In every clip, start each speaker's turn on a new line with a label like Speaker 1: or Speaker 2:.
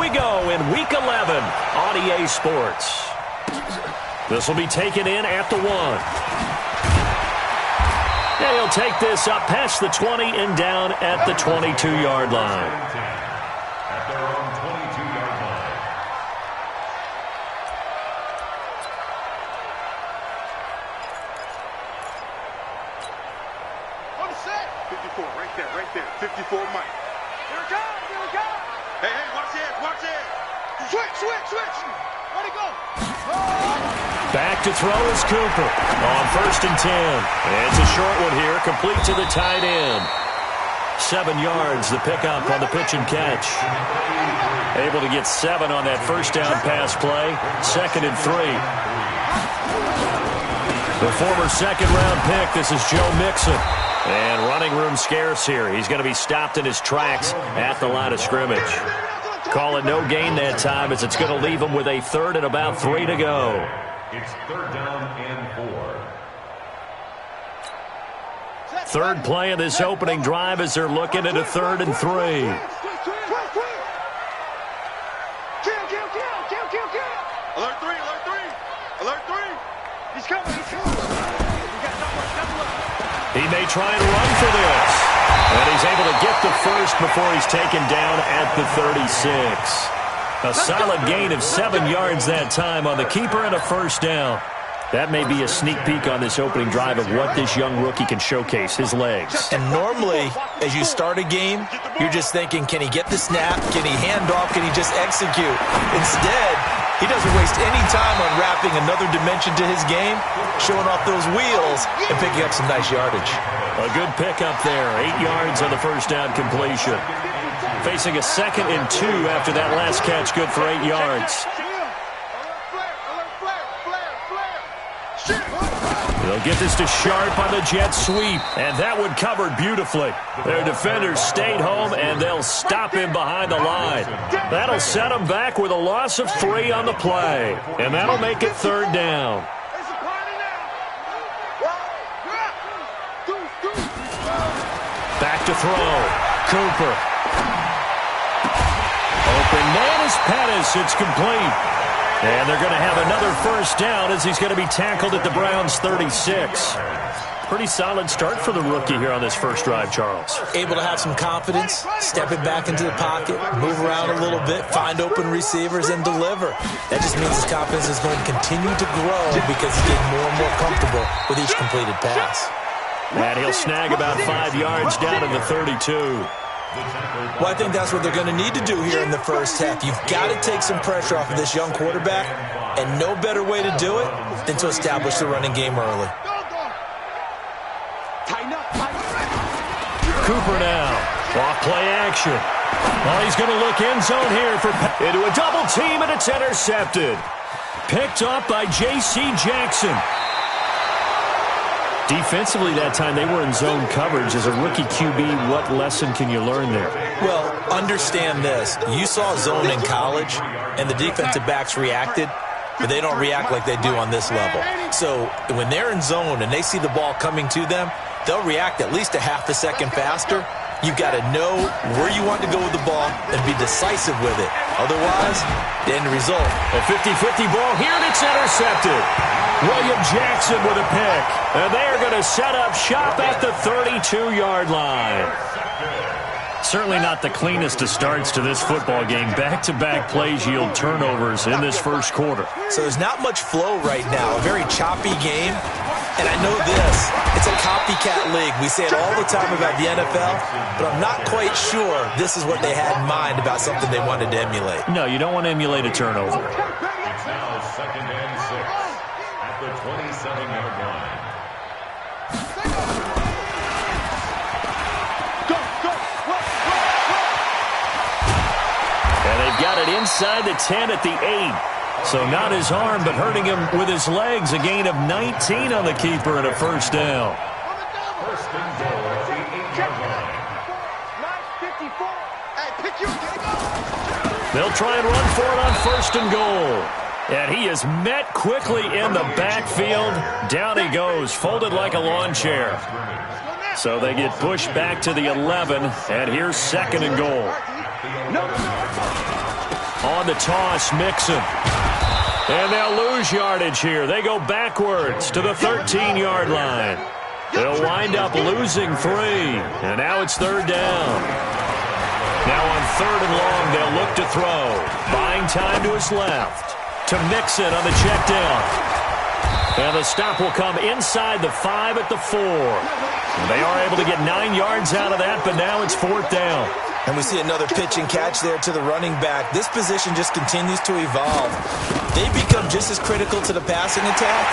Speaker 1: we go in Week 11 on EA Sports. This will be taken in at the 1. And he'll take this up past the 20 and down at the 22-yard line.
Speaker 2: At their own 22-yard line.
Speaker 3: On the set. 54, right there. 54, Mike. Here it comes. Hey, watch it. Switch. Where'd it go?
Speaker 1: Back to throw is Cooper on 1st and 10. It's a short one here, complete to the tight end. 7 yards, the pickup on the pitch and catch. Able to get 7 on that first down pass play. 2nd and 3. The former second-round pick, this is Joe Mixon. And running room scarce here. He's going to be stopped in his tracks at the line of scrimmage. Call it no gain that time as it's going to leave him with a 3rd and about 3 to go.
Speaker 2: It's 3rd down and 4.
Speaker 1: Third play of this opening drive as they're looking at a 3rd and 3.
Speaker 3: Alert 3. He's coming.
Speaker 1: He may try and run for this. And he's able to get the first before he's taken down at the 36. A solid gain of 7 yards that time on the keeper and a first down. That may be a sneak peek on this opening drive of what this young rookie can showcase, his legs.
Speaker 4: And normally, as you start a game, you're just thinking, can he get the snap? Can he hand off? Can he just execute? Instead, he doesn't waste any time unwrapping another dimension to his game, showing off those wheels, and picking up some nice yardage.
Speaker 1: A good pickup there, 8 yards on the first down completion. Facing a 2nd and 2 after that last catch, good for 8 yards. They'll get this to Sharp on the jet sweep, and that one covered beautifully. Their defenders stayed home, and they'll stop him behind the line. That'll set them back with a loss of 3 on the play, and that'll make it 3rd down. Back to throw. Cooper. Open man is Pettis. It's complete. And they're going to have another first down as he's going to be tackled at the Browns' 36. Pretty solid start for the rookie here on this first drive, Charles.
Speaker 4: Able to have some confidence, step it back into the pocket, move around a little bit, find open receivers, and deliver. That just means his confidence is going to continue to grow because he's getting more and more comfortable with each completed pass.
Speaker 1: And he'll snag about 5 yards down to the 32.
Speaker 4: Well, I think that's what they're going to need to do here in the first half. You've got to take some pressure off of this young quarterback, and no better way to do it than to establish the running game early.
Speaker 1: Cooper now, off play action. Well, he's going to look end zone here into a double team, and it's intercepted. Picked off by J.C. Jackson. Defensively that time, they were in zone coverage. As a rookie QB, what lesson can you learn there?
Speaker 4: Well, understand this. You saw zone in college, and the defensive backs reacted, but they don't react like they do on this level. So when they're in zone and they see the ball coming to them, they'll react at least a half a second faster. You've got to know where you want to go with the ball and be decisive with it. Otherwise, the end result.
Speaker 1: A 50-50 ball here, and it's intercepted. William Jackson with a pick. And they're going to set up shop at the 32-yard line. Certainly not the cleanest of starts to this football game. Back-to-back plays yield turnovers in this first quarter.
Speaker 4: So there's not much flow right now. A very choppy game. And I know this. It's a copycat league. We say it all the time about the NFL, but I'm not quite sure this is what they had in mind about something they wanted to emulate.
Speaker 1: No, you don't want to emulate a turnover.
Speaker 2: It's now 2nd and 6 at the 27-yard line.
Speaker 1: And they've got it inside the 10 at the 8. So not his arm, but hurting him with his legs. A gain of 19 on the keeper and a first down.
Speaker 2: First and goal at the 8-yard line.
Speaker 1: They'll try and run for it on 1st and goal. And he is met quickly in the backfield. Down he goes, folded like a lawn chair. So they get pushed back to the 11, and here's 2nd and goal. On the toss, Mixon. And they'll lose yardage here. They go backwards to the 13-yard line. They'll wind up losing 3. And now it's 3rd down. Now on 3rd and long, they'll look to throw. Buying time to his left. To Mixon on the check down. And the stop will come inside the 5 at the 4. They are able to get 9 yards out of that, but now it's 4th down.
Speaker 4: And we see another pitch and catch there to the running back. This position just continues to evolve. They become just as critical to the passing attack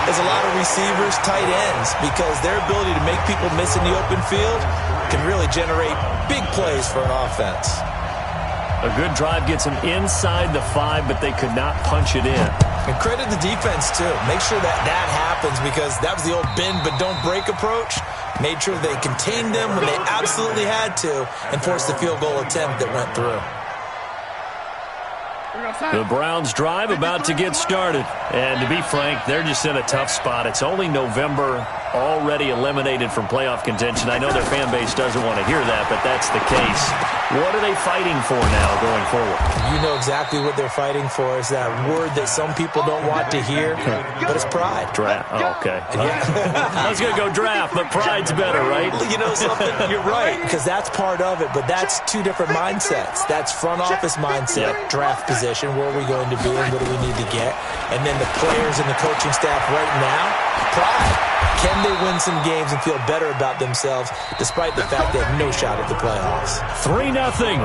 Speaker 4: as a lot of receivers, tight ends, because their ability to make people miss in the open field can really generate big plays for an offense.
Speaker 1: A good drive gets them inside the 5, but they could not punch it in.
Speaker 4: And credit the defense, too. Make sure that that happens, because that was the old bend but don't break approach. Made sure they contained them when they absolutely had to and forced the field goal attempt that went through.
Speaker 1: The Browns drive about to get started. And to be frank, they're just in a tough spot. It's only November, already eliminated from playoff contention. I know their fan base doesn't want to hear that, but that's the case. What are they fighting for now going forward?
Speaker 4: You know exactly what they're fighting for. Is that word that some people don't want to hear, but it's pride.
Speaker 1: Draft. Oh, okay.
Speaker 4: Yeah.
Speaker 1: I was going to go draft, but pride's better, right?
Speaker 4: You know something? You're right, because that's part of it, but that's two different mindsets. That's front office mindset, draft position, where are we going to be and what do we need to get? And then the players and the coaching staff right now, pride. Can they win some games and feel better about themselves despite the fact they have no shot at the playoffs?
Speaker 1: 3-0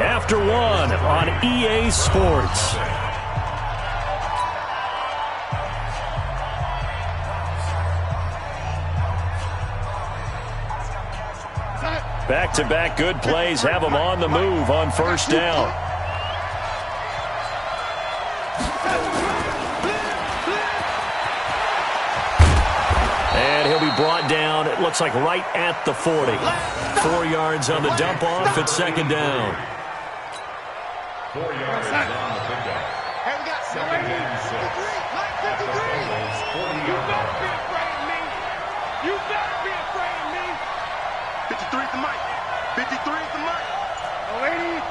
Speaker 1: after 1 on EA Sports. Back-to-back good plays have them on the move on 1st down. And he'll be brought down, it looks like right at the 40. 4 yards on the dump off at 2nd down.
Speaker 2: 4 yards on the pickup.
Speaker 3: Hey, we got
Speaker 2: 2nd and 6.
Speaker 3: Mike 53.
Speaker 2: 40-yard line.
Speaker 3: Be afraid of me. You better be afraid of me. 53 is the mic. 53 is the mic. Oh, lady.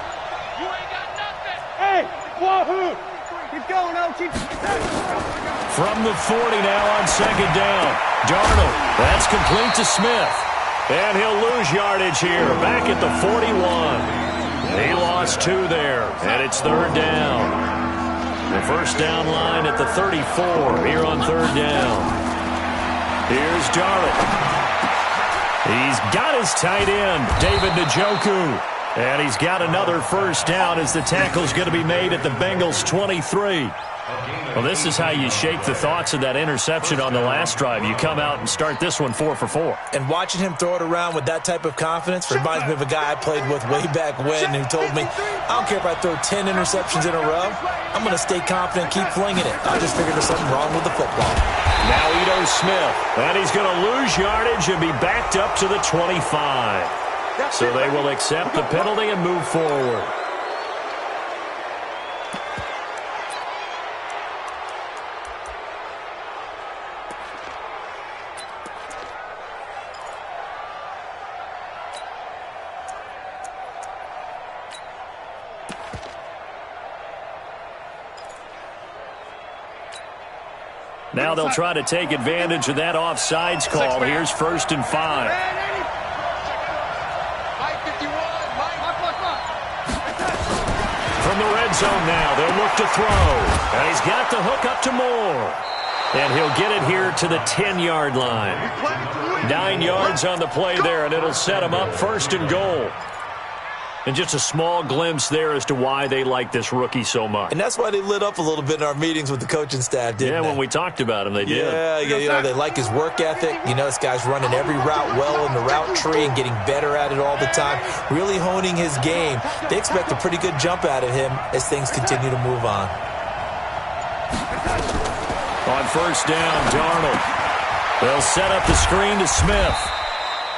Speaker 3: You ain't got nothing. Hey, wahoo. Keep going, OT.
Speaker 1: From the 40 now on 2nd down. Darnold, that's complete to Smith. And he'll lose yardage here, back at the 41. He lost 2 there, and it's 3rd down. The 1st down line at the 34 here on 3rd down. Here's Darnold. He's got his tight end, David Njoku. And he's got another 1st down as the tackle's going to be made at the Bengals 23. Well, this is how you shake the thoughts of that interception on the last drive. You come out and start this one 4 for 4.
Speaker 4: And watching him throw it around with that type of confidence reminds me of a guy I played with way back when who told me, I don't care if I throw 10 interceptions in a row. I'm going to stay confident, keep flinging it. I just figured there's something wrong with the football.
Speaker 1: Now Ito Smith, and he's going to lose yardage and be backed up to the 25. So they will accept the penalty and move forward. Now they'll try to take advantage of that offsides call. Here's 1st and 5. From the red zone now, they'll look to throw. And he's got the hook up to Moore. And he'll get it here to the 10-yard line. 9 yards on the play there, and it'll set him up 1st and goal. And just a small glimpse there as to why they like this rookie so much.
Speaker 4: And that's why they lit up a little bit in our meetings with the coaching staff, didn't they?
Speaker 1: When we talked about him, they did.
Speaker 4: Yeah, you know, they like his work ethic. You know, this guy's running every route well in the route tree and getting better at it all the time, really honing his game. They expect a pretty good jump out of him as things continue to move on.
Speaker 1: On 1st down, Darnold. They'll set up the screen to Smith.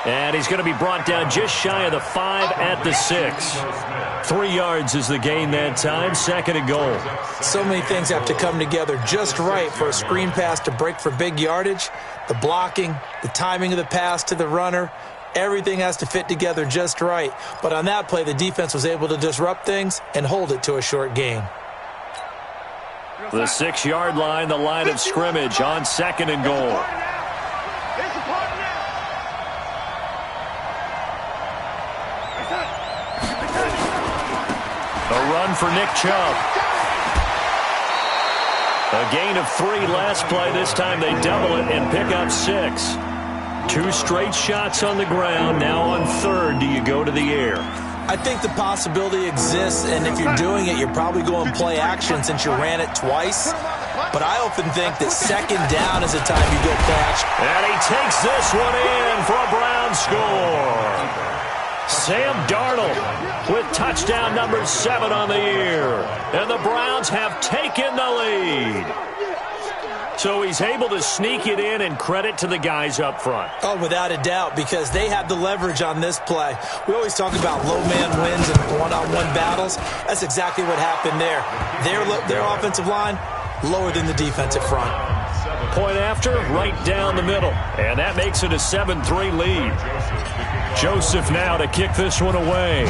Speaker 1: And he's going to be brought down just shy of the 5 at the 6. 3 yards is the gain that time, 2nd and goal.
Speaker 4: So many things have to come together just right for a screen pass to break for big yardage. The blocking, the timing of the pass to the runner, everything has to fit together just right. But on that play, the defense was able to disrupt things and hold it to a short gain.
Speaker 1: The 6-yard line, the line of scrimmage on 2nd and goal. A run for Nick Chubb. A gain of 3 last play. This time they double it and pick up 6. 2 straight shots on the ground. Now on 3rd, do you go to the air?
Speaker 4: I think the possibility exists, and if you're doing it, you're probably going play action since you ran it twice. But I often think that 2nd down is the time you go play action.
Speaker 1: And he takes this one in for a Brown score. Sam Darnold with touchdown number 7 on the year. And the Browns have taken the lead. So he's able to sneak it in, and credit to the guys up front.
Speaker 4: Oh, without a doubt, because they have the leverage on this play. We always talk about low man wins and one-on-one battles. That's exactly what happened there. Their offensive line, lower than the defensive front.
Speaker 1: Point after, right down the middle. And that makes it a 7-3 lead. Joseph now to kick this one away.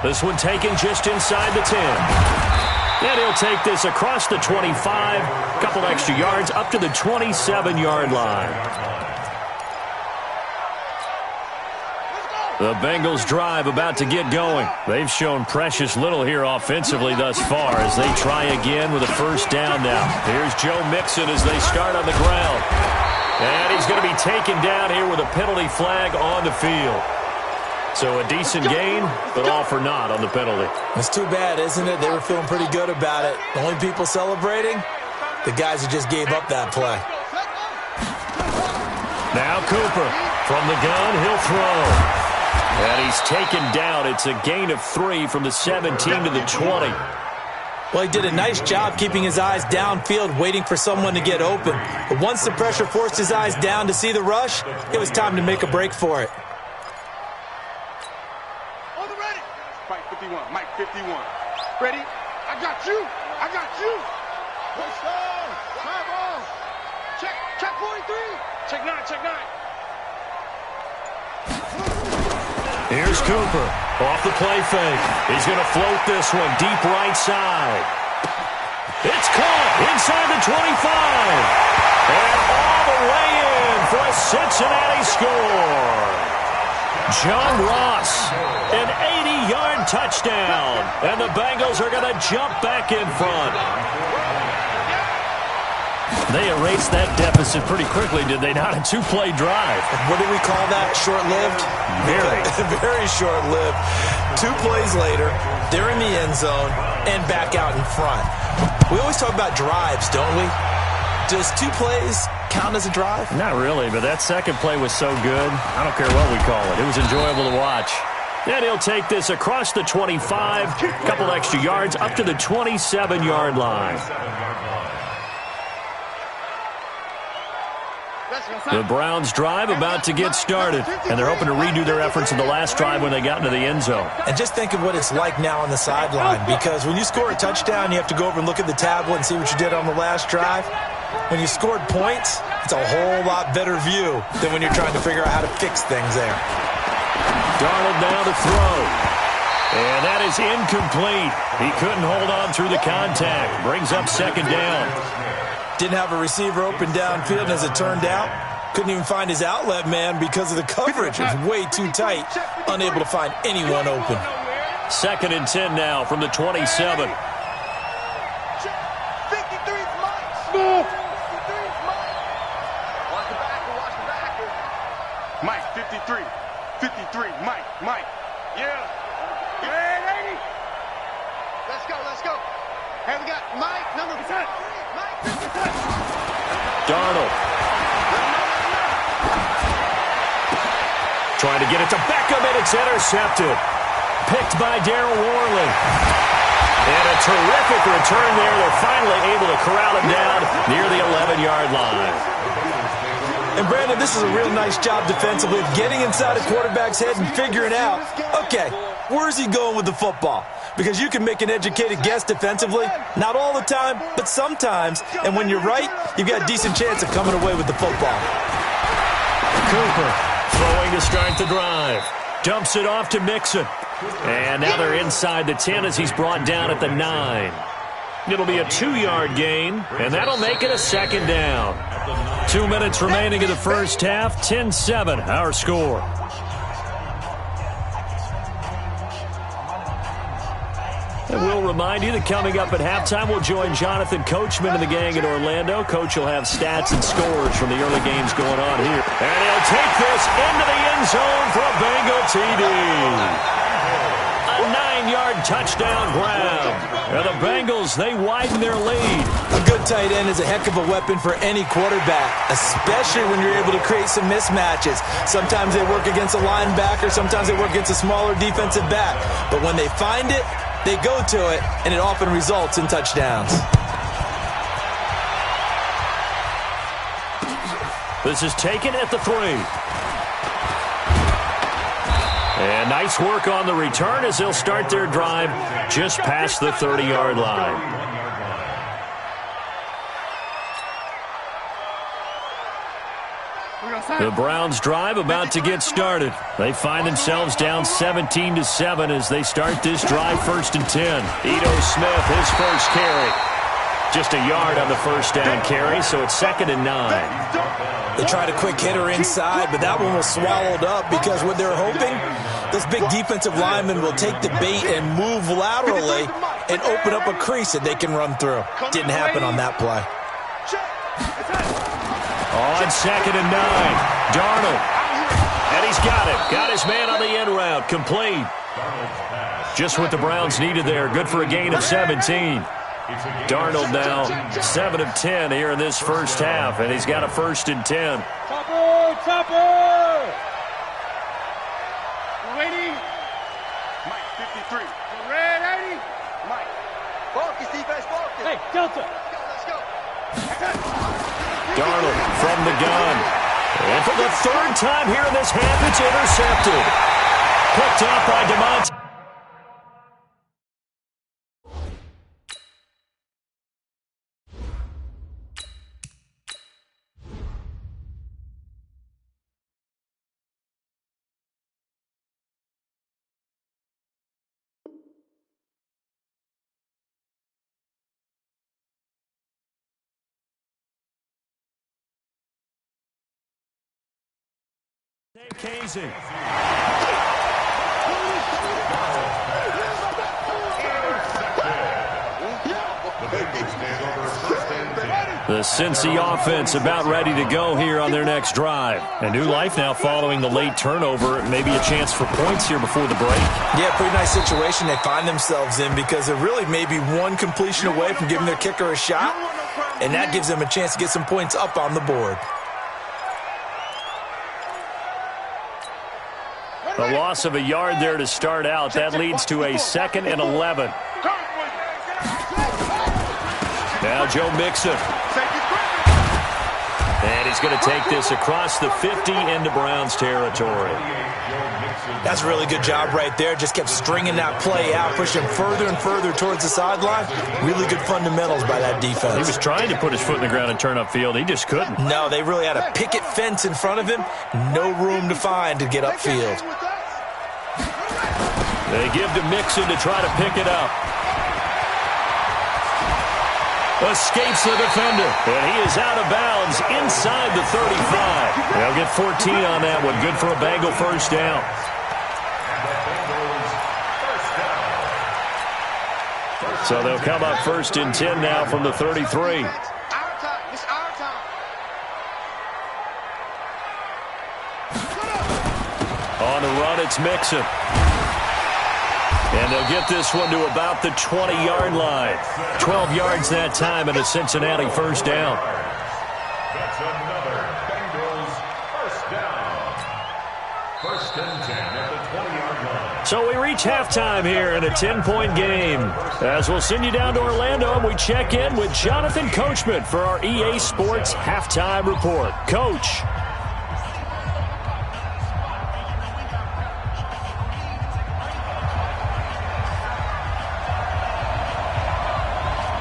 Speaker 1: This one taken just inside the 10. And he'll take this across the 25, a couple extra yards up to the 27-yard line. The Bengals drive about to get going. They've shown precious little here offensively thus far as they try again with a 1st down now. Here's Joe Mixon as they start on the ground. And he's going to be taken down here with a penalty flag on the field. So a decent gain, but all for naught on the penalty.
Speaker 4: It's too bad, isn't it? They were feeling pretty good about it. The only people celebrating, the guys who just gave up that play.
Speaker 1: Now Cooper from the gun, he'll throw. And he's taken down. It's a gain of 3 from the 17 to the 20.
Speaker 4: Well, he did a nice job keeping his eyes downfield, waiting for someone to get open. But once the pressure forced his eyes down to see the rush, it was time to make a break for it.
Speaker 3: Mike 51. Ready? I got you. I got you. Push down. Drive on. Check 43. Check 9. Check 9.
Speaker 1: Here's Cooper off the play fake. He's going to float this one deep right side. It's caught inside the 25. And all the way in for a Cincinnati score. John Ross, an 80-yard touchdown, and the Bengals are going to jump back in front. They erased that deficit pretty quickly, did they not? A 2-play drive.
Speaker 4: What do we call that? Short-lived?
Speaker 1: Very.
Speaker 4: Very short-lived. 2 plays later, they're in the end zone and back out in front. We always talk about drives, don't we? Does 2 plays count as a drive?
Speaker 1: Not really, but that second play was so good. I don't care what we call it. It was enjoyable to watch. And he'll take this across the 25, a couple extra yards up to the 27-yard line. The Browns drive about to get started, and they're hoping to redo their efforts in the last drive when they got into the end zone.
Speaker 4: And just think of what it's like now on the sideline, because when you score a touchdown, you have to go over and look at the tablet and see what you did on the last drive. When you scored points, it's a whole lot better view than when you're trying to figure out how to fix things there.
Speaker 1: Darnold now to throw. And that is incomplete. He couldn't hold on through the contact. Brings up 2nd down.
Speaker 4: Didn't have a receiver open downfield, and as it turned out, couldn't even find his outlet man because of the coverage. It was way too tight, unable to find anyone open.
Speaker 1: 2nd and 10 now from the 27.
Speaker 3: 53's Mike. Watch the backer. Mike 53. 53. Mike. Yeah. Yeah, 80. Let's go. Hey, we got Mike, number 10. Mike 53.
Speaker 1: Darnold. Trying to get it to Beckham, and it's intercepted. Picked by Darryl Worley. And a terrific return there. They're finally able to corral him down near the 11-yard line.
Speaker 4: And, Brandon, this is a real nice job defensively of getting inside a quarterback's head and figuring out, okay, where's he going with the football? Because you can make an educated guess defensively. Not all the time, but sometimes. And when you're right, you've got a decent chance of coming away with the football.
Speaker 1: Cooper throwing to start the drive. Dumps it off to Mixon. And now they're inside the 10 as he's brought down at the 9. It'll be a 2-yard gain, and that'll make it a second down. 2 minutes remaining in the first half, 10-7, our score. And we'll remind you that coming up at halftime, we'll join Jonathan Coachman and the gang in Orlando. Coach will have stats and scores from the early games going on here. And he'll take this into the end zone for a Bengal TD. A 9-yard touchdown grab. And the Bengals, they widen their lead.
Speaker 4: A good tight end is a heck of a weapon for any quarterback, especially when you're able to create some mismatches. Sometimes they work against a linebacker, sometimes they work against a smaller defensive back. But when they find it, they go to it, and it often results in touchdowns.
Speaker 1: This is taken at the 3. And nice work on the return as they'll start their drive just past the 30-yard line. The Browns' drive about to get started. They find themselves down 17-7 as they start this drive 1st and 10. Ito Smith, his first carry. Just a yard on the first down carry, so it's 2nd and 9.
Speaker 4: They tried a quick hitter inside, but that one was swallowed up because what they're hoping, this big defensive lineman will take the bait and move laterally and open up a crease that they can run through. Didn't happen on that play.
Speaker 1: On 2nd and 9, Darnold. And he's got it. Got his man on the end route. Complete. Just what the Browns needed there. Good for a gain of 17. Darnold now 7 of 10 here in this first half, and he's got a 1st and 10.
Speaker 3: Chopper! Waiting. Mike, 53. Red 80. Mike. Focus, defense, focus. Hey, Delta. Let's go.
Speaker 1: Darnold from the gun. And for the 3rd time here in this half, it's intercepted. Picked off by DeMonte. Casey. The Cincy offense about ready to go here on their next drive. A new life now following the late turnover. Maybe a chance for points here before the break.
Speaker 4: Yeah, pretty nice situation they find themselves in because they're really maybe one completion away from giving their kicker a shot, and that gives them a chance to get some points up on the board.
Speaker 1: A loss of a yard there to start out. That leads to a 2nd and 11. Now Joe Mixon. And he's going to take this across the 50 into Browns territory.
Speaker 4: That's a really good job right there. Just kept stringing that play out, pushing further and further towards the sideline. Really good fundamentals by that defense.
Speaker 1: He was trying to put his foot in the ground and turn upfield. He just couldn't.
Speaker 4: No, they really had a picket fence in front of him. No room to find to get upfield.
Speaker 1: They give to Mixon to try to pick it up. Escapes the defender, and he is out of bounds inside the 35. They'll get 14 on that one. Good for a Bengal first down. So they'll come up 1st and 10 now from the 33. On the run, it's Mixon. And they'll get this one to about the 20-yard line. 12 yards that time and a Cincinnati first down.
Speaker 2: That's another Bengals first down. 1st and 10 at the 20-yard line.
Speaker 1: So we reach halftime here in a 10-point game. As we'll send you down to Orlando, and we check in with Jonathan Coachman for our EA Sports Halftime Report. Coach.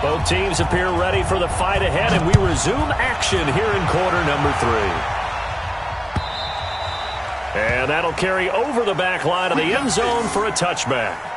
Speaker 1: Both teams appear ready for the fight ahead, and we resume action here in quarter number 3. And that'll carry over the back line of the end zone for a touchback.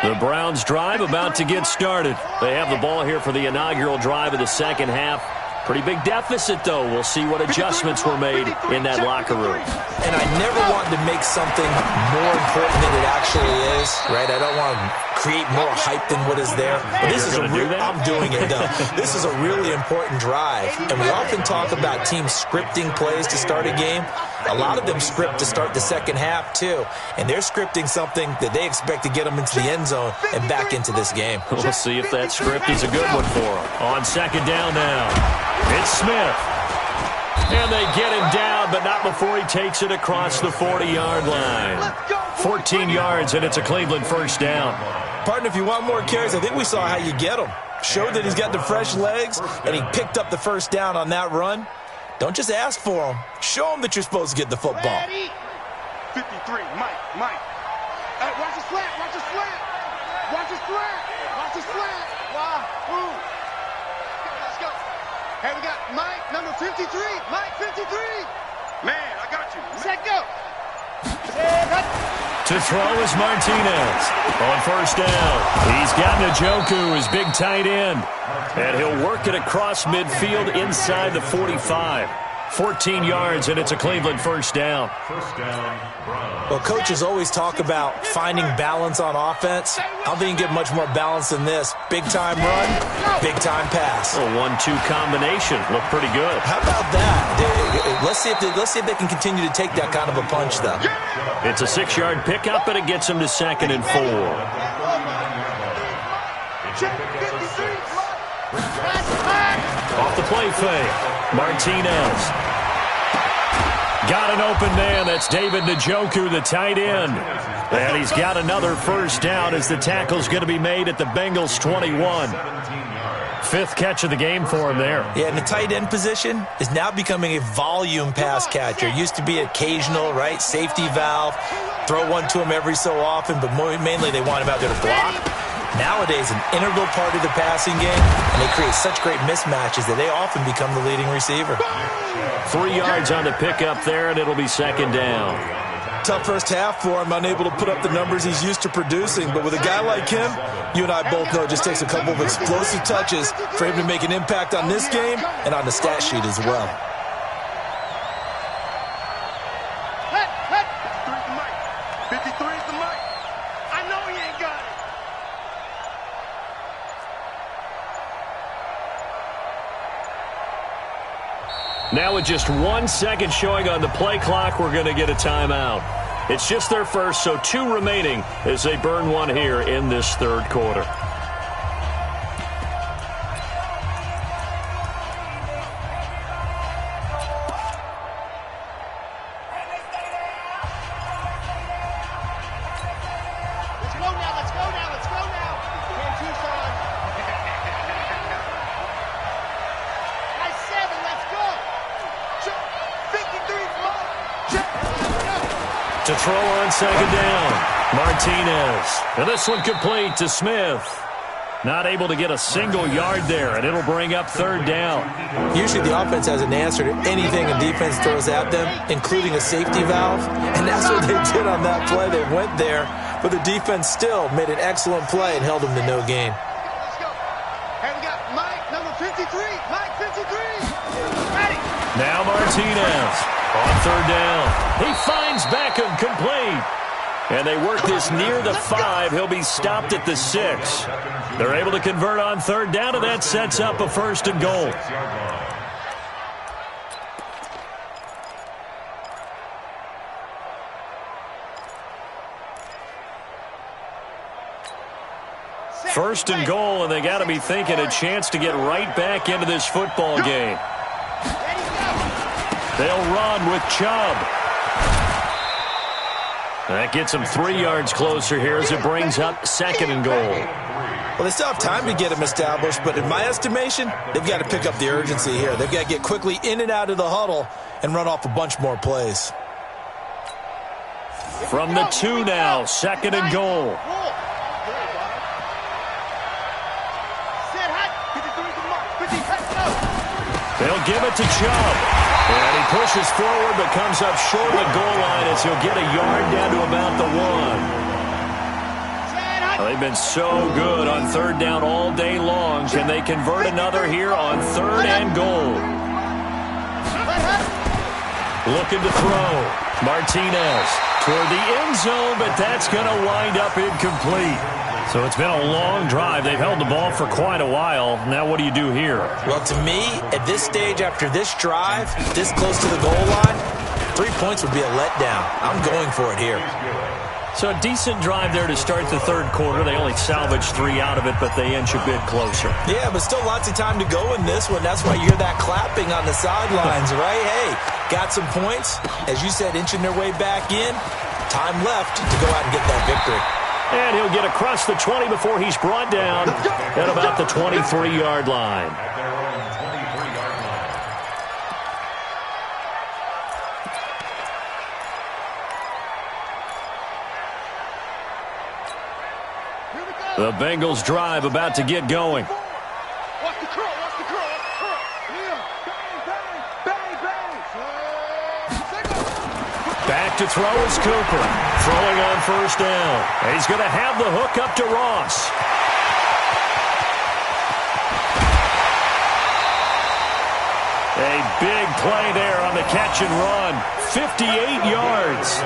Speaker 1: The Browns drive about to get started. They have the ball here for the inaugural drive of the second half. Pretty big deficit, though. We'll see what adjustments were made in that locker room.
Speaker 4: And I never want to make something more important than it actually is, right? I don't want to create more hype than what is there. But this is I'm doing it, though. This is a really important drive. And we often talk about teams scripting plays to start a game. A lot of them script to start the second half, too. And they're scripting something that they expect to get them into the end zone and back into this game.
Speaker 1: We'll see if that script is a good one for them. On second down now, it's Smith. And they get him down, but not before he takes it across the 40-yard line. 14 yards, and it's a Cleveland first down.
Speaker 4: Partner, if you want more carries, I think we saw how you get him. Showed that he's got the fresh legs, and he picked up the first down on that run. Don't just ask for him. Show him that you're supposed to get the football.
Speaker 3: 53, Mike. Hey, watch the slant. Watch the slant. Watch the slant. Wow. Ooh. Let's go. Hey, we got Mike, number 53. Mike, 53. Man, I got you. Set, go.
Speaker 1: To throw is Martinez. On first down, he's got Njoku, his big tight end. And he'll work it across midfield inside the 45. 14 yards, and it's a Cleveland first down.
Speaker 4: Well, coaches always talk about finding balance on offense. I don't think you can get much more balance than this. Big-time run, big-time pass.
Speaker 1: A 1-2 combination. Looked pretty good.
Speaker 4: How about that? Let's see if they can continue to take that kind of a punch, though.
Speaker 1: It's a 6-yard pickup, and it gets them to 2nd and 4. Off the play fake, Martinez. Got an open man. That's David Njoku, the tight end. And he's got another first down as the tackle's going to be made at the Bengals 21. 5th catch of the game for him there.
Speaker 4: Yeah, and the tight end position is now becoming a volume pass catcher. Used to be occasional, right? Safety valve. Throw one to him every so often, but mainly they want him out there to block. Nowadays, an integral part of the passing game, and they create such great mismatches that they often become the leading receiver.
Speaker 1: 3 yards on the pickup there, and it'll be 2nd down.
Speaker 4: Tough first half for him, unable to put up the numbers he's used to producing. But with a guy like him, you and I both know it just takes a couple of explosive touches for him to make an impact on this game and on the stat sheet as well.
Speaker 1: Now with just 1 second showing on the play clock, we're going to get a timeout. It's just their first, so 2 remaining as they burn one here in this 3rd quarter. To throw on 2nd down, Martinez. And this one complete to Smith. Not able to get a single yard there, and it'll bring up 3rd down.
Speaker 4: Usually the offense has an answer to anything a defense throws at them, including a safety valve. And that's what they did on that play. They went there, but the defense still made an excellent play and held them to no gain.
Speaker 3: Let's go. Hey, we got Mike, number 53. Mike, 53. Ready.
Speaker 1: Now Martinez. On 3rd down, he finds Beckham complete. And they work this near the 5. He'll be stopped at the 6. They're able to convert on 3rd down, and that sets up a 1st and goal. First and goal, and they got to be thinking a chance to get right back into this football game. They'll run with Chubb. That gets them 3 yards closer here as it brings up 2nd and goal.
Speaker 4: Well, they still have time to get him established, but in my estimation, they've got to pick up the urgency here. They've got to get quickly in and out of the huddle and run off a bunch more plays.
Speaker 1: From the 2 now, 2nd and goal. They'll give it to Chubb. And he pushes forward but comes up short of the goal line as he'll get a yard down to about the 1. Well, they've been so good on 3rd down all day long. Can they convert another here on 3rd and goal? Looking to throw. Martinez toward the end zone, but that's going to wind up incomplete. So it's been a long drive. They've held the ball for quite a while. Now what do you do here?
Speaker 4: Well, to me, at this stage after this drive, this close to the goal line, 3 points would be a letdown. I'm going for it here.
Speaker 1: So a decent drive there to start the 3rd quarter. They only salvaged 3 out of it, but they inch a bit closer.
Speaker 4: Yeah, but still lots of time to go in this one. That's why you hear that clapping on the sidelines, right? Hey, got some points. As you said, inching their way back in. Time left to go out and get that victory.
Speaker 1: And he'll get across the 20 before he's brought down at about the 23-yard line.
Speaker 2: At their own 23-yard line.
Speaker 1: The Bengals drive about to get going.
Speaker 3: Watch the curl, watch the curl, watch the curl. Yeah. Bang, bang, bang.
Speaker 1: Back to throw is Cooper. Throwing on 1st down. And he's going to have the hook up to Ross. A big play there on the catch and run. 58 yards.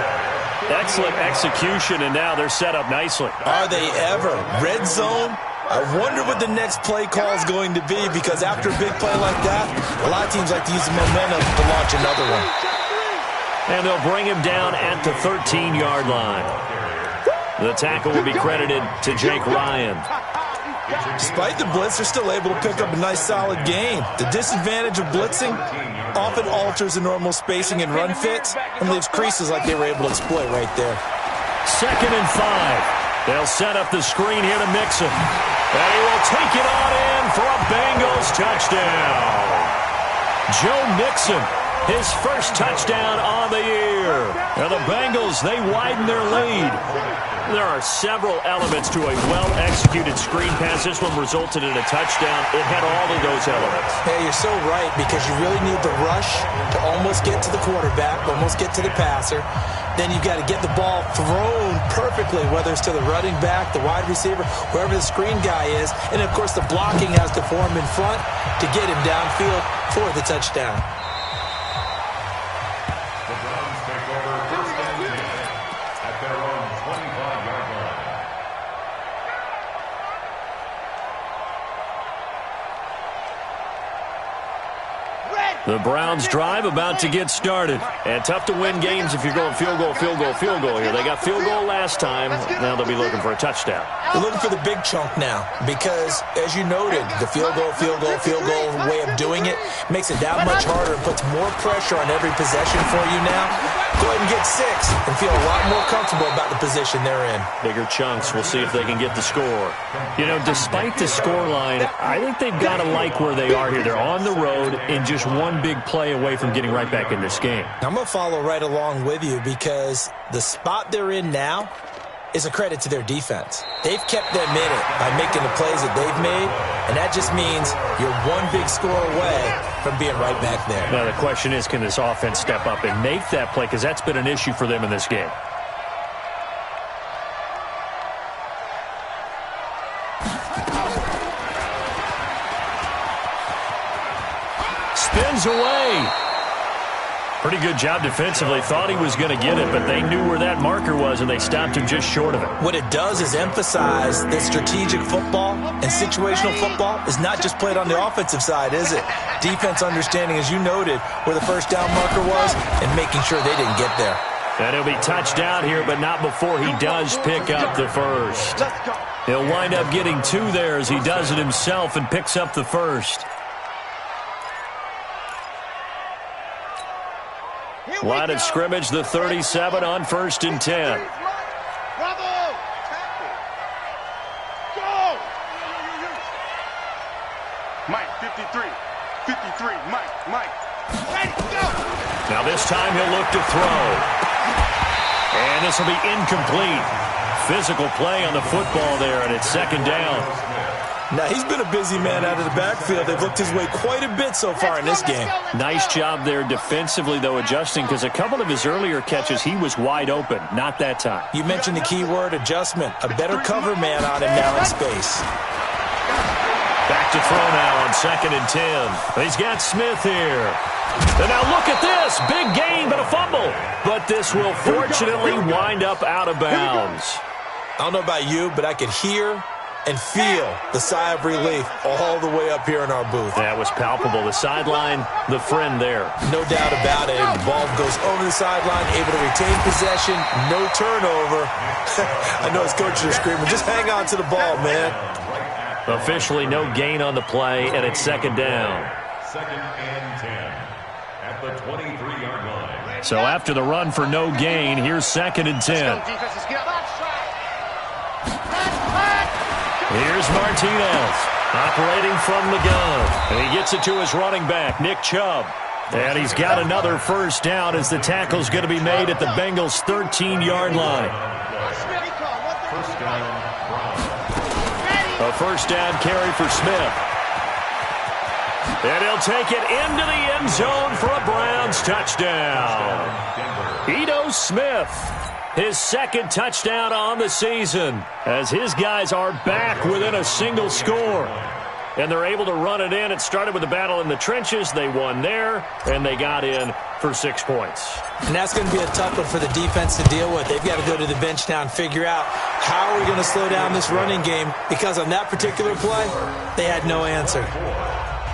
Speaker 1: Excellent execution, and now they're set up nicely.
Speaker 4: Are they ever? Red zone? I wonder what the next play call is going to be, because after a big play like that, a lot of teams like to use the momentum to launch another one.
Speaker 1: And they'll bring him down at the 13-yard line. The tackle will be credited to Jake Ryan.
Speaker 4: Despite the blitz, they're still able to pick up a nice, solid game. The disadvantage of blitzing often alters the normal spacing and run fits and leaves creases like they were able to exploit right there.
Speaker 1: 2nd and 5. They'll set up the screen here to Mixon. And he will take it on in for a Bengals touchdown. Joe Mixon, his first touchdown on the year. And the Bengals, they widen their lead. There are several elements to a well-executed screen pass. This one resulted in a touchdown. It had all of those elements.
Speaker 4: Hey, you're so right, because you really need the rush to almost get to the quarterback, almost get to the passer. Then you've got to get the ball thrown perfectly, whether it's to the running back, the wide receiver, wherever the screen guy is. And, of course, the blocking has to form in front to get him downfield for the touchdown.
Speaker 2: The Browns take over 1st and 10 at their own 25-yard line.
Speaker 1: The Browns drive about to get started. And tough to win games if you're going field goal, field goal, field goal here. They got field goal last time. Now they'll be looking for a touchdown.
Speaker 4: They're looking for the big chunk now because, as you noted, the field goal way of doing it makes it that much harder and puts more pressure on every possession for you now. Go ahead and get 6 and feel a lot more comfortable about the position they're in.
Speaker 1: Bigger chunks. We'll see if they can get the score. You know, despite the scoreline, I think they've got to like where they are here. They're on the road and just one big play away from getting right back in this game.
Speaker 4: I'm going to follow right along with you because the spot they're in now is a credit to their defense. They've kept them in it by making the plays that they've made, and that just means you're one big score away from being right back there.
Speaker 1: Now the question is, can this offense step up and make that play? Because that's been an issue for them in this game. Spins away. Pretty good job defensively. Thought he was going to get it, but they knew where that marker was, and they stopped him just short of it.
Speaker 4: What it does is emphasize that strategic football and situational football is not just played on the offensive side, is it? Defense understanding, as you noted, where the first down marker was and making sure they didn't get there.
Speaker 1: And he'll be touched down here, but not before he does pick up the first. He'll wind up getting 2 there as he does it himself and picks up the first. Line of scrimmage, the 37 on 1st and 10.
Speaker 3: Bravo! Go! Mike, 53. 53. Mike. Ready, go!
Speaker 1: Now this time he'll look to throw. And this will be incomplete. Physical play on the football there, and it's second down.
Speaker 4: Now, he's been a busy man out of the backfield. They've looked his way quite a bit so far in this game.
Speaker 1: Nice job there defensively, though, adjusting, because a couple of his earlier catches, he was wide open. Not that time.
Speaker 4: You mentioned the key word, adjustment. A better cover man on him now in space.
Speaker 1: Back to throw now on 2nd and 10. He's got Smith here. And now look at this. Big gain, but a fumble. But this will fortunately wind up out of bounds.
Speaker 4: I don't know about you, but I could hear and feel the sigh of relief all the way up here in our booth.
Speaker 1: That was palpable. The sideline, the friend there.
Speaker 4: No doubt about it. The ball goes over the sideline, able to retain possession, no turnover. I know his coaches are screaming, just hang on to the ball, man.
Speaker 1: Officially no gain on the play, and it's second down.
Speaker 2: 2nd and 10 at the 23-yard line.
Speaker 1: So after the run for no gain, here's 2nd and 10. Here's Martinez operating from the gun. And he gets it to his running back, Nick Chubb. And he's got another first down as the tackle's going to be made at the Bengals' 13-yard line. A first down carry for Smith. And he'll take it into the end zone for a Browns touchdown. Ito Smith. His second touchdown on the season as his guys are back within a single score. And they're able to run it in. It started with a battle in the trenches. They won there, and they got in for 6 points.
Speaker 4: And that's going to be a tough one for the defense to deal with. They've got to go to the bench now and figure out how are we going to slow down this running game, because on that particular play, they had no answer.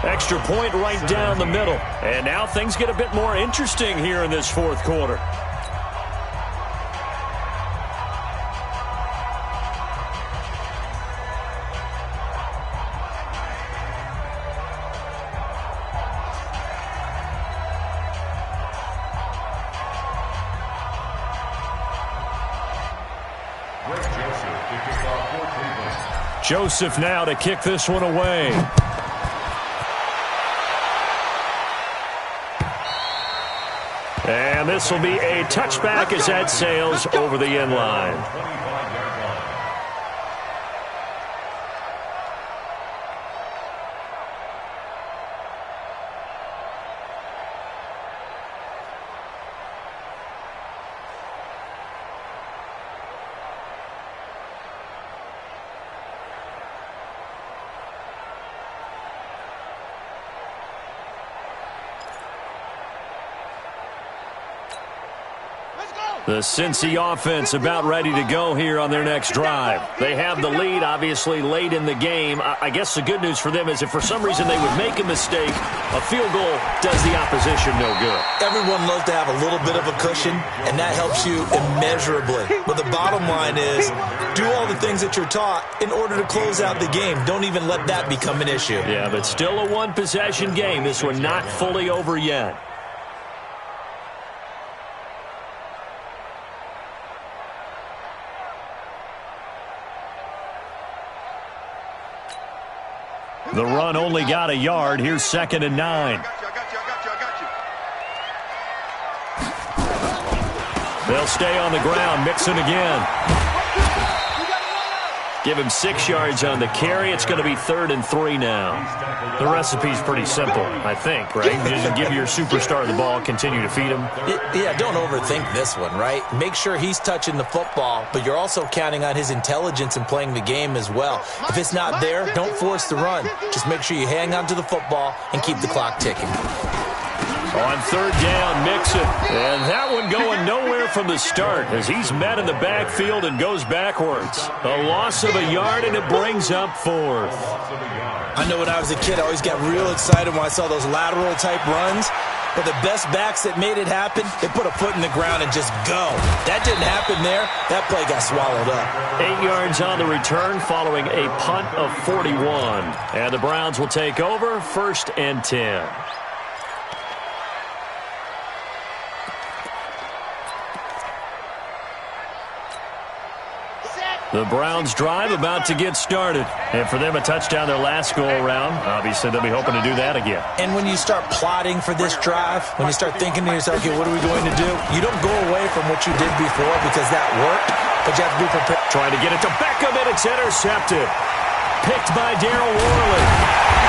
Speaker 1: Extra point right down the middle. And now things get a bit more interesting here in this fourth quarter. Joseph now to kick this one away. And this will be a touchback as that sails over the end line. The Cincy offense about ready to go here on their next drive. They have the lead, obviously, late in the game. I guess the good news for them is if for some reason they would make a mistake, a field goal does the opposition no good.
Speaker 4: Everyone loves to have a little bit of a cushion, and that helps you immeasurably. But the bottom line is, do all the things that you're taught in order to close out the game. Don't even let that become an issue.
Speaker 1: Yeah, but still a one-possession game. This one not fully over yet. The run only got a yard. Here's 2nd and 9. They'll stay on the ground. Mixon again. Give him 6 yards on the carry. It's going to be 3rd and 3 now. The recipe's pretty simple, I think, right? Just give your superstar the ball, continue to feed him.
Speaker 4: Yeah, don't overthink this one, right? Make sure he's touching the football, but you're also counting on his intelligence in playing the game as well. If it's not there, don't force the run. Just make sure you hang on to the football and keep the clock ticking.
Speaker 1: On 3rd down, Mixon. And that one going nowhere from the start as he's met in the backfield and goes backwards. A loss of a yard, and it brings up 4th.
Speaker 4: I know when I was a kid, I always got real excited when I saw those lateral-type runs. But the best backs that made it happen, they put a foot in the ground and just go. That didn't happen there. That play got swallowed up.
Speaker 1: 8 yards on the return following a punt of 41. And the Browns will take over 1st and 10. The Browns drive about to get started. And for them, a touchdown their last go-around. Obviously, they'll be hoping to do that again.
Speaker 4: And when you start plotting for this drive, when you start thinking to yourself, okay, what are we going to do? You don't go away from what you did before because that worked, but you have to be prepared.
Speaker 1: Trying to get it to Beckham, and it's intercepted. Picked by Darryl Worley.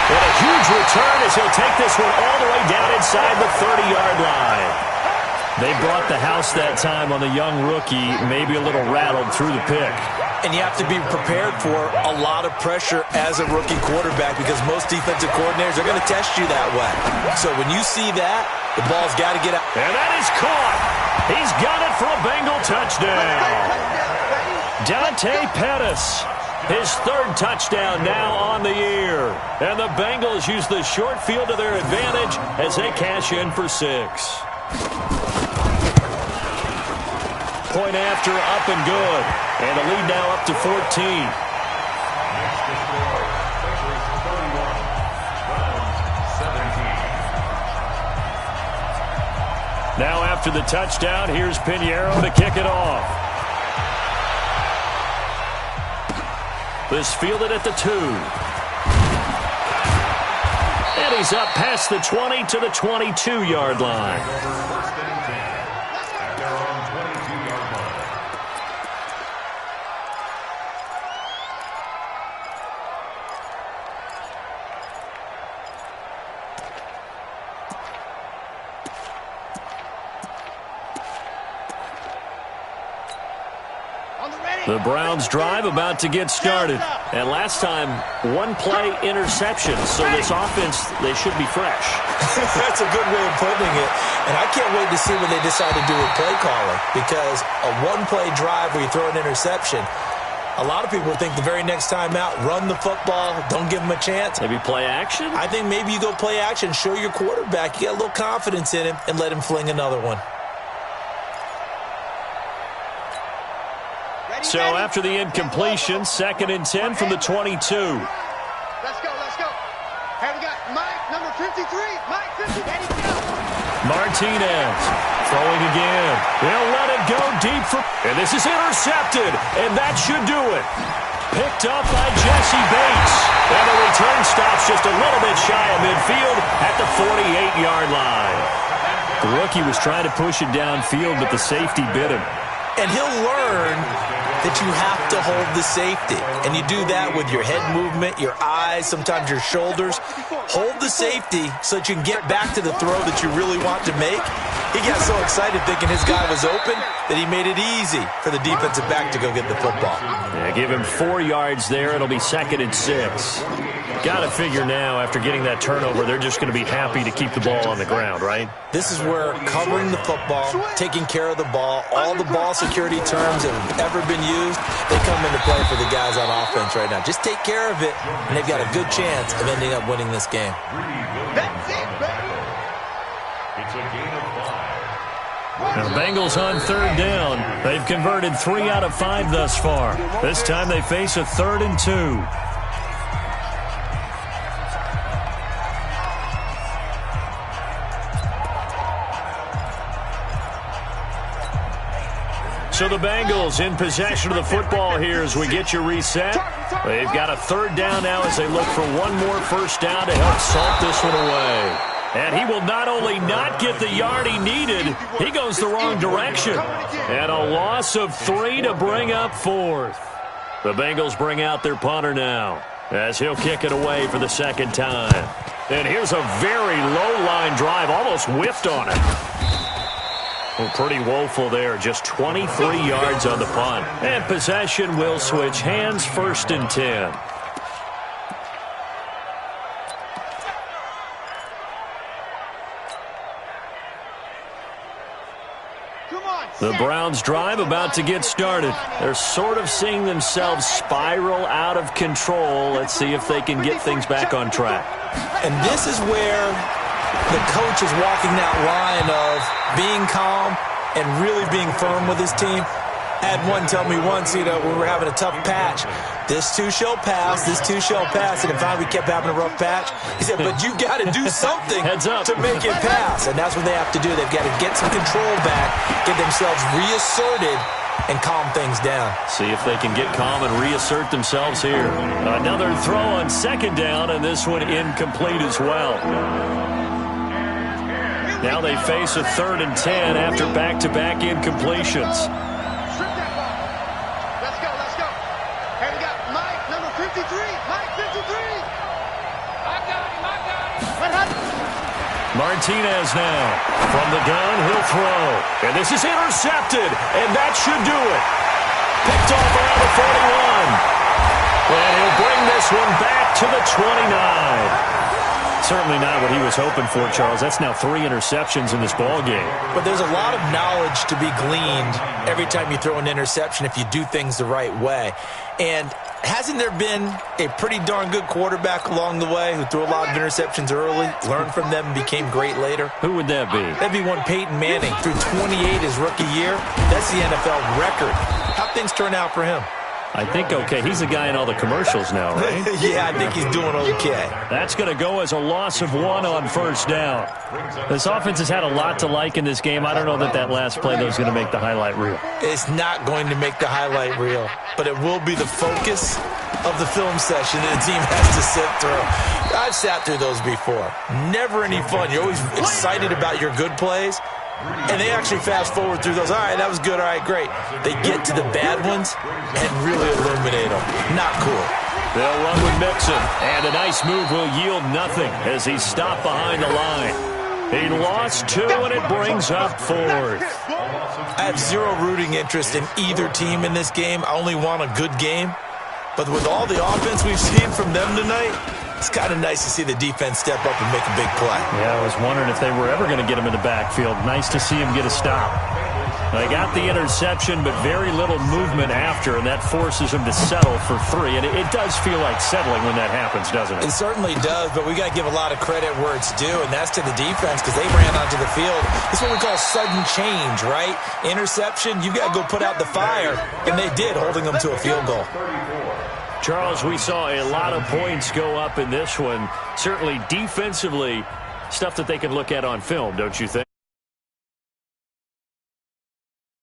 Speaker 1: And a huge return as he'll take this one all the way down inside the 30-yard line. They brought the house that time on the young rookie, maybe a little rattled through the pick.
Speaker 4: And you have to be prepared for a lot of pressure as a rookie quarterback because most defensive coordinators are going to test you that way. So when you see that, the ball's got to get out.
Speaker 1: And that is caught. He's got it for a Bengal touchdown. Dante Pettis, his third touchdown now on the year. And the Bengals use the short field to their advantage as they cash in for 6. Point after, up and good. And the lead now up to 14.
Speaker 2: Next to score, Bengals 31, Browns 17.
Speaker 1: Now after the touchdown, here's Pinheiro to kick it off. This fielded at the 2. And he's up past the 20 to the 22-yard line.
Speaker 2: First and 10 at their own 22-yard line.
Speaker 1: The Browns drive about to get started. And last time, one-play interception. So this offense, they should be fresh.
Speaker 4: That's a good way of putting it. And I can't wait to see what they decide to do with play calling because a one-play drive where you throw an interception, a lot of people think the very next time out, run the football, don't give them a chance.
Speaker 1: Maybe play action?
Speaker 4: I think maybe you go play action, show your quarterback, you get a little confidence in him, and let him fling another one.
Speaker 1: So after the incompletion, 2nd and 10 from the 22.
Speaker 3: Let's go, let's go. Hey, we got Mike, number 53. Mike, 50, ready to go.
Speaker 1: Martinez throwing again. They'll let it go deep for... And this is intercepted, and that should do it. Picked up by Jesse Bates. And the return stops just a little bit shy of midfield at the 48-yard line. The rookie was trying to push it downfield, but the safety bit him.
Speaker 4: And he'll learn that you have to hold the safety. And you do that with your head movement, your eyes, sometimes your shoulders. Hold the safety so that you can get back to the throw that you really want to make. He got so excited thinking his guy was open that he made it easy for the defensive back to go get the football.
Speaker 1: Yeah, give him 4 yards there. It'll be 2nd and 6. Got to figure now, after getting that turnover, they're just going to be happy to keep the ball on the ground, right?
Speaker 4: This is where covering the football, taking care of the ball, all the ball security terms that have ever been used, they come into play for the guys on offense right now. Just take care of it, and they've got a good chance of ending up winning this game.
Speaker 3: That's it, baby.
Speaker 2: It's a gain of 5.
Speaker 1: Now, Bengals on 3rd down. They've converted 3 out of 5 thus far. This time they face a 3rd and 2. So the Bengals in possession of the football here as we get you reset. They've got a 3rd down now as they look for one more first down to help salt this one away. And he will not only not get the yard he needed, he goes the wrong direction. And a loss of 3 to bring up 4th. The Bengals bring out their punter now as he'll kick it away for the 2nd time. And here's a very low-line drive, almost whiffed on it. Well, pretty woeful there, just 23 yards on the punt. And possession will switch hands, 1st and 10. The Browns drive about to get started. They're sort of seeing themselves spiral out of control. Let's see if they can get things back on track.
Speaker 4: And this is where the coach is walking that line of being calm and really being firm with his team. I had one tell me once, we were having a tough patch. This too shall pass, this too shall pass. And finally we kept having a rough patch. He said, but you got to do something to make it pass. And that's what they have to do. They've got to get some control back, get themselves reasserted, and calm things down.
Speaker 1: See if they can get calm and reassert themselves here. Another throw on second down, and this one incomplete as well. Now they face a 3rd and 10 after back-to-back incompletions.
Speaker 3: Let's go. And we got Mike, number 53. Mike, 53. I got him.
Speaker 1: Martinez now. From the gun, he'll throw. And this is intercepted, and that should do it. Picked off around the 41. And he'll bring this one back to the 29. Certainly not what he was hoping for, Charles. That's now 3 interceptions in this ball game.
Speaker 4: But there's a lot of knowledge to be gleaned every time you throw an interception if you do things the right way. And hasn't there been a pretty darn good quarterback along the way who threw a lot of interceptions early, learned from them, and became great later?
Speaker 1: Who would that be?
Speaker 4: That'd be one Peyton Manning. Threw 28 his rookie year. That's the NFL record. How'd things turn out for him?
Speaker 1: I think okay. He's the guy in all the commercials now, right?
Speaker 4: Yeah, I think he's doing okay.
Speaker 1: That's going to go as a loss of 1 on first down. This offense has had a lot to like in this game. I don't know that last play, though, is going to make the highlight reel.
Speaker 4: It's not going to make the highlight reel, but it will be the focus of the film session that the team has to sit through. I've sat through those before. Never any fun. You're always excited about your good plays. And they actually fast forward through those. All right, that was good. All right, great. They get to the bad ones and really illuminate them. Not cool.
Speaker 1: They'll run with Mixon. And a nice move will yield nothing as he's stopped behind the line. He lost 2, and it brings up 4th.
Speaker 4: I have zero rooting interest in either team in this game. I only want a good game. But with all the offense we've seen from them tonight, it's kind of nice to see the defense step up and make a big play.
Speaker 1: Yeah, I was wondering if they were ever going to get him in the backfield. Nice to see him get a stop. They got the interception, but very little movement after, and that forces him to settle for 3. And it does feel like settling when that happens, doesn't it?
Speaker 4: It certainly does, but we got to give a lot of credit where it's due, and that's to the defense because they ran onto the field. It's what we call sudden change, right? Interception, you got to go put out the fire, and they did, holding them to a field goal.
Speaker 1: Charles, we saw a lot of points go up in this one. Certainly defensively, stuff that they can look at on film, don't you think?